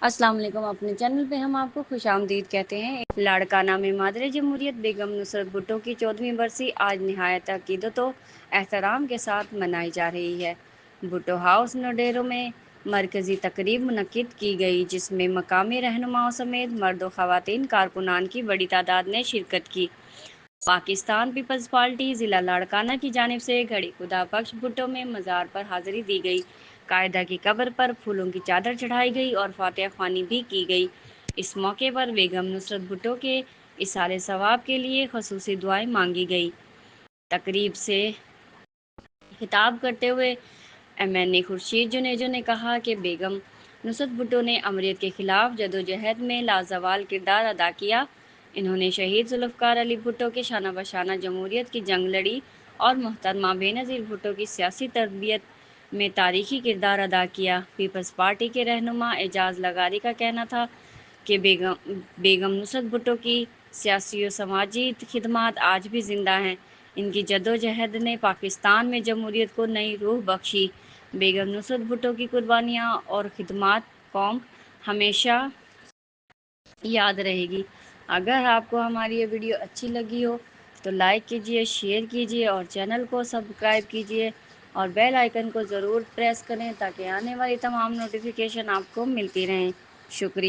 السلام علیکم، اپنے چینل پہ ہم آپ کو خوش آمدید کہتے ہیں۔ لاڑکانہ میں مادر جمہوریت بیگم نصرت بھٹو کی 14ویں برسی آج نہایت عقیدت و احترام کے ساتھ منائی جا رہی ہے۔ بھٹو ہاؤس نوڈیرو میں مرکزی تقریب منعقد کی گئی، جس میں مقامی رہنماؤں سمیت مرد و خواتین کارکنان کی بڑی تعداد نے شرکت کی۔ پاکستان پیپلز پارٹی ضلع لاڑکانہ کی جانب سے گھڑی خدا بخش بھٹو میں مزار پر حاضری دی گئی۔ قائدہ کی قبر پر پھولوں کی چادر چڑھائی گئی اور فاتحہ خوانی بھی کی گئی۔ اس موقع پر بیگم نصرت بھٹو کے ایصال ثواب کے لیے خصوصی دعائیں مانگی گئی۔ تقریب سے خطاب کرتے ہوئے MNA خورشید جنیجو نے کہا کہ بیگم نصرت بھٹو نے امریت کے خلاف جدوجہد میں لازوال کردار ادا کیا۔ انہوں نے شہید ذوالفقار علی بھٹو کے شانہ بشانہ جمہوریت کی جنگ لڑی اور محترمہ بینظیر بھٹو کی سیاسی تربیت میں تاریخی کردار ادا کیا۔ پیپلز پارٹی کے رہنما اعجاز لغاری کا کہنا تھا کہ بیگم نصرت بھٹو کی سیاسی و سماجی خدمات آج بھی زندہ ہیں۔ ان کی جدوجہد نے پاکستان میں جمہوریت کو نئی روح بخشی۔ بیگم نصرت بھٹو کی قربانیاں اور خدمات قوم ہمیشہ یاد رہے گی۔ اگر آپ کو ہماری یہ ویڈیو اچھی لگی ہو تو لائک کیجئے، شیئر کیجئے اور چینل کو سبسکرائب کیجئے اور بیل آئیکن کو ضرور پریس کریں تاکہ آنے والی تمام نوٹیفیکیشن آپ کو ملتی رہیں۔ شکریہ۔